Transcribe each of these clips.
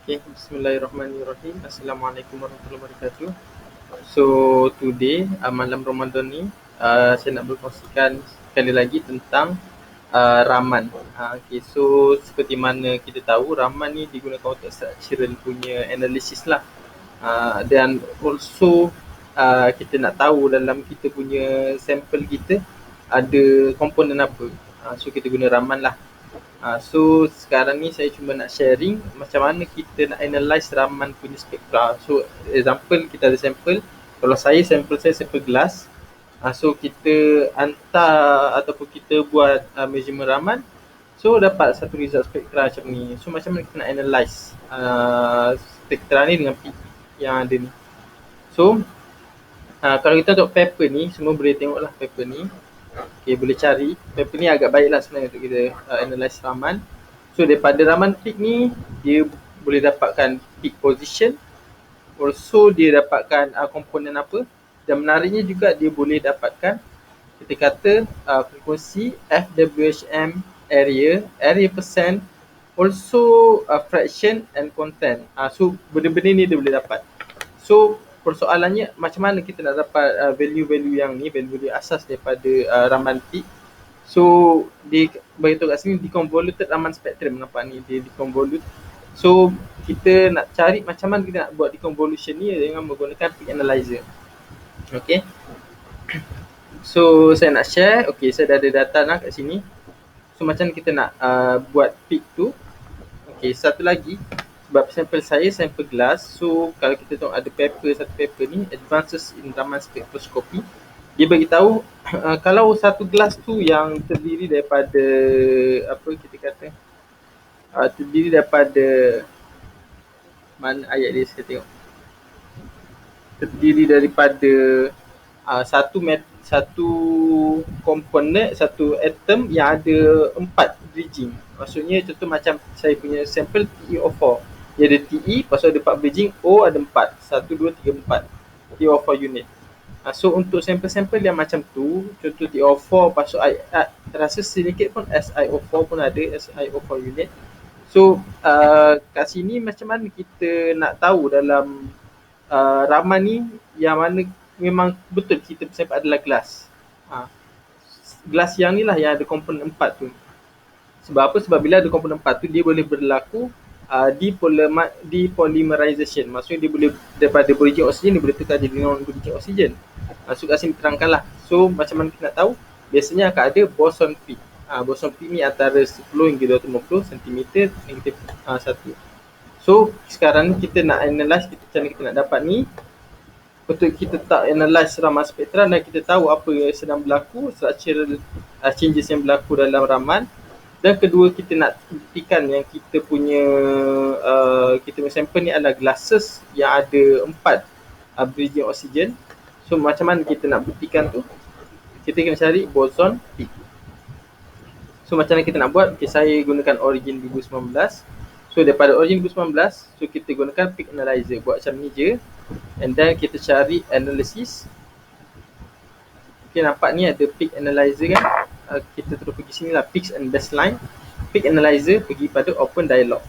Okay, bismillahirrahmanirrahim. Assalamualaikum warahmatullahi wabarakatuh. So, today, malam Ramadan ni, saya nak berkongsikan sekali lagi tentang raman. Okay, so seperti mana kita tahu, raman ni digunakan untuk structural punya analysis lah. Dan also, kita nak tahu dalam kita punya sampel kita ada komponen apa. So, kita guna raman lah. So sekarang ni saya cuma nak sharing macam mana kita nak analyse raman punya spektra. So example, kita ada sampel. Kalau sampel saya sampel gelas. So kita hantar ataupun kita buat measurement raman. So dapat satu result spektra macam ni. So macam mana kita nak analyse spektra ni dengan peak yang ada ni. So kalau kita tengok paper ni, semua boleh tengoklah paper ni. Okay, boleh cari. Paper ni agak baik lah sebenarnya untuk kita analyse raman. So daripada raman peak ni, dia boleh dapatkan peak position. Also dia dapatkan komponen apa. Dan menariknya juga dia boleh dapatkan, kita kata frekuensi, FWHM, area percent, also fraction and content. So benda-benda ni dia boleh dapat. So persoalannya macam mana kita nak dapat value-value yang ni, value-value asas daripada raman peak. So dia beritahu kat sini deconvoluted raman spektrum. Nampak ni dia deconvolute. So kita nak cari macam mana kita nak buat deconvolution ni dengan menggunakan peak analyzer. Okay. So saya nak share. Okay, saya dah ada data lah kat sini. So macam mana kita nak buat peak tu. Okay, satu lagi, sebab sampel saya sampel gelas. So kalau kita tengok ada satu paper ni, Advances in Raman Spectroscopy, dia bagi tahu kalau satu gelas tu yang terdiri daripada apa kita kata, terdiri daripada, mana ayat dia saya tengok, terdiri daripada satu komponen, satu atom yang ada 4 bridging. Maksudnya contoh macam saya punya sampel TeO4, dia ada Te, lepas tu ada 4 bridging, O ada 4, 1, 2, 3, 4 TeO4 unit. So untuk sampel-sampel yang macam tu, contoh TeO4, lepas tu rasa sedikit pun SiO4 pun ada, SiO4 unit. So kat sini macam mana kita nak tahu dalam raman ni yang mana memang betul kita sampel adalah gelas. Gelas yang ni lah yang ada komponen 4 tu. Sebab apa? Sebab bila ada komponen 4 tu, dia boleh berlaku depolymerization. Maksudnya dia boleh daripada bridging oksigen, dia boleh tukar jadi non-bridging oksigen. So kat sini terangkan lah. So macam mana kita nak tahu? Biasanya akan ada boson peak. Boson peak ni antara 10 hingga 250 cm negatif 1. So sekarang kita nak analyse macam mana kita nak dapat ni. Untuk kita tak analyse raman spektra dan kita tahu apa yang sedang berlaku, structural changes yang berlaku dalam raman. Dan kedua, kita nak buktikan yang kita punya sampel ni adalah glasses yang ada 4 bridging oksigen. So macam mana kita nak buktikan tu? Kita kena cari boson peak. So macam mana kita nak buat? Okay, saya gunakan Origin 2019. So daripada Origin 2019, so kita gunakan peak analyzer. Buat macam ni je. And then kita cari analysis. Okay, nampak ni ada peak analyzer kan. Kita terus pergi sini lah, peaks and baseline. Peak analyzer pergi pada open dialog.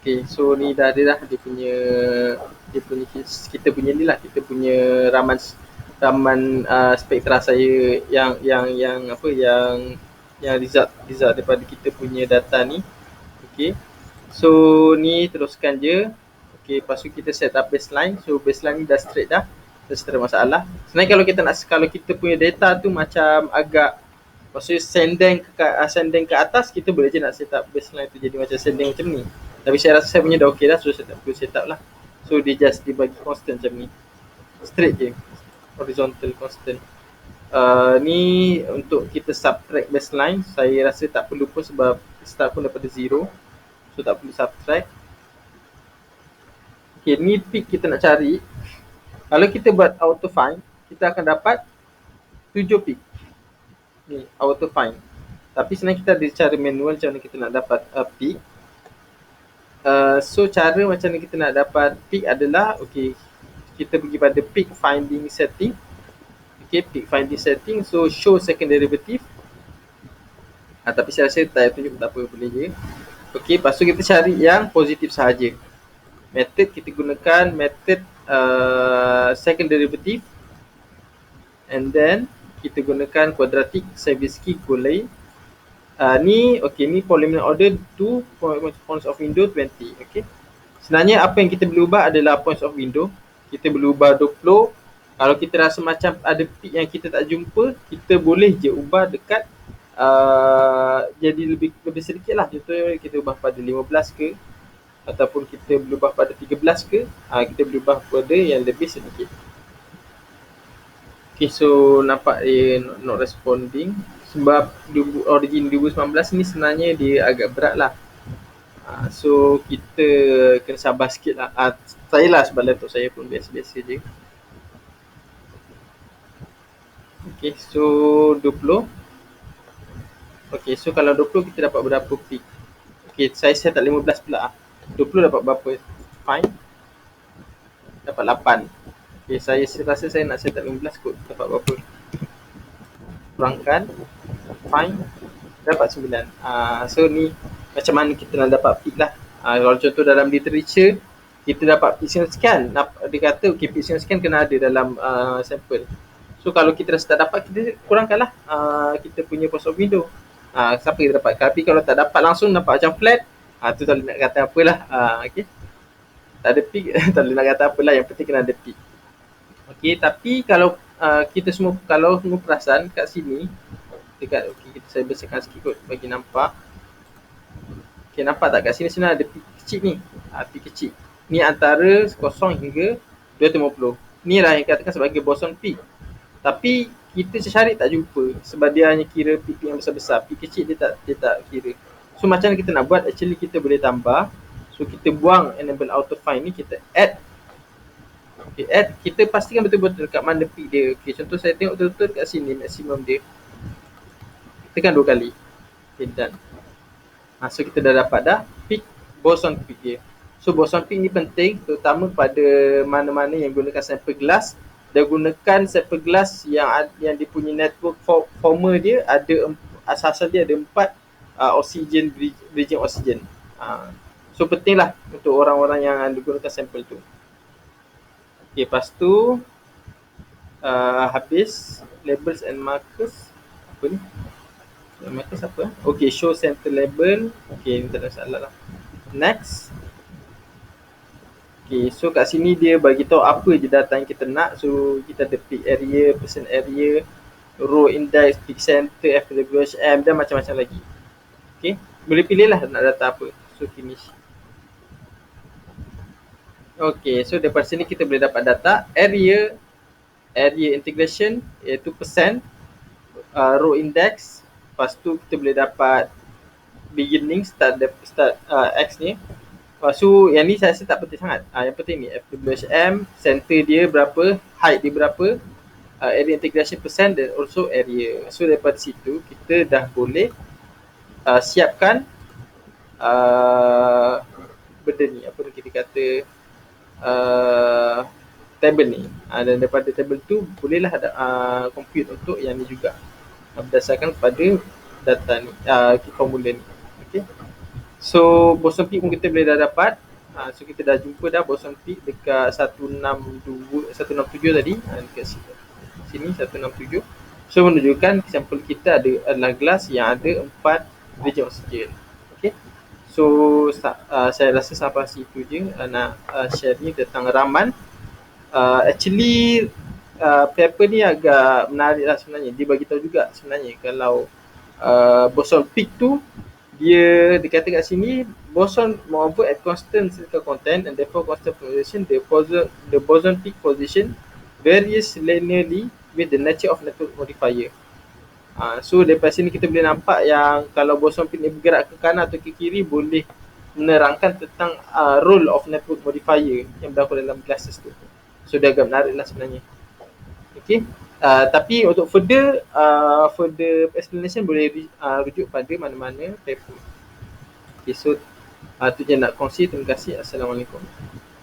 Okay, so ni dah ada dah dia punya kita punya ni lah, kita punya raman spektra saya yang result daripada kita punya data ni. Okay, so ni teruskan je. Okay, lepas tu kita set up baseline. So baseline ni dah straight dah, tak ada masalah. Sebenarnya kalau kita punya data tu macam agak, maksudnya sending ke atas, kita boleh je nak set up baseline tu jadi macam sending macam ni. Tapi saya rasa saya punya dah okey dah, so saya tak perlu set up lah. So dia just dibagi constant macam ni, straight je, horizontal constant. Ni untuk kita subtract baseline, saya rasa tak perlu pun sebab start pun daripada 0, so tak perlu subtract. Okay, ni peak kita nak cari. Kalau kita buat auto find, kita akan dapat 7 peak ni, auto find. Tapi sebenarnya kita ada cara manual macam mana kita nak dapat peak. So cara macam mana kita nak dapat peak adalah, okay, kita pergi pada peak finding setting. Okay, peak finding setting. So show second derivative. Tapi saya rasa tak tunjuk tak apa, boleh je. Okay, lepas tu kita cari yang positif sahaja. Method kita gunakan method second derivative, and then kita gunakan quadratic Savinsky-Golay. Ni okay, ni polynomial order 2 points of window 20. Okay, sebenarnya apa yang kita boleh ubah adalah points of window. Kita boleh ubah 20. Kalau kita rasa macam ada peak yang kita tak jumpa, kita boleh je ubah dekat jadi lebih sedikit lah. Contohnya kita ubah pada 15 ke, ataupun kita boleh ubah pada 13 ke, kita boleh ubah pada yang lebih sedikit. Okay, so nampak dia not responding sebab origin 2019 ni sebenarnya dia agak berat lah. So kita kena sabar sikit lah. Saya lah sebab laptop saya pun biasa-biasa je. Okay, so 20. Okay, so kalau 20 kita dapat berapa peak? Okay, saya set 15 pula. 20 dapat berapa? Fine. Dapat 8. Okay, saya rasa saya nak set 15 kot. Dapat berapa? Kurangkan. Fine. Dapat 9. So ni macam mana kita nak dapat peak lah. Kalau contoh dalam literature, kita dapat peak sekian. Dia kata okay, peak sekian kena ada dalam sampel. So kalau kita rasa tak dapat, kita kurangkan lah kita punya points of window. Siapa kita dapat. Tapi kalau tak dapat langsung nampak macam flat, tu tak boleh nak kata apalah. Okay, tak ada peak, tak boleh nak kata apalah, yang penting kena ada peak. Okay, tapi kalau kita semua, kalau semua perasan kat sini dekat, okay, saya besarkan sikit kot bagi nampak. Okay, nampak tak kat sini sebenarnya ada peak kecil ni. Peak kecil ni antara 0 hingga 250. Ni lah yang katakan sebagai boson peak. Tapi kita cari tak jumpa sebab dia hanya kira peak yang besar-besar. Peak kecil dia tak kira. So macam mana kita nak buat? Actually kita boleh tambah. So kita buang enable auto find ni, kita add. Okay, add, kita pastikan betul-betul dekat mana peak dia. Okay, contoh saya tengok betul-betul dekat sini maksimum dia. Tekan 2 kali. Okay, done. So kita dah dapat dah peak, boson peak dia. So boson peak ni penting terutama pada mana-mana yang gunakan sample glass. Dia gunakan sample glass yang dia punya network former dia ada, asal dia ada 4 oksigen, bridging oksigen. So pentinglah untuk orang-orang yang gunakan sampel tu. Okay, lepas tu habis labels and markers. Apa ni? Markers apa? Okay, show center label. Okay, ni tak ada masalah lah. Next. Okay, so kat sini dia bagi tahu apa je data yang kita nak. So kita ada peak area, percent area, row index, peak center, FWHM dan macam-macam lagi. Okay, boleh pilih lah nak data apa. So finish. Okay, so daripada sini kita boleh dapat data area integration iaitu percent, row index. Lepas tu kita boleh dapat beginning, start X ni. Lepas tu yang ni saya rasa tak penting sangat. Yang penting ni FWHM, center dia berapa, height dia berapa, area integration percent dan also area. So daripada situ kita dah boleh siapkan benda ni, apa kita kata, table ni. Dan daripada table tu bolehlah compute untuk yang ni juga berdasarkan pada data ni, formula ni. Okay. So boson peak pun kita boleh dah dapat. So kita dah jumpa dah boson peak dekat 167 tadi, dekat sini 167. So menunjukkan sampel kita adalah gelas yang ada 4 bridging oksigen. Okay. So saya rasa sampai situ je nak share ni tentang Raman. Actually paper ni agak menarik lah sebenarnya. Dia bagi tahu juga sebenarnya kalau boson peak tu dia dikata kat sini, boson moreover at constant critical content and therefore constant position, the boson peak position varies linearly with the nature of network modifier. So daripada sini kita boleh nampak yang kalau boson peak ni bergerak ke kanan atau ke kiri boleh menerangkan tentang role of network modifier yang berlaku dalam classes tu. So dia agak menarik lah sebenarnya. Okay. Tapi untuk further explanation boleh rujuk pada mana-mana paper. Okay, so tu je nak kongsi. Terima kasih. Assalamualaikum.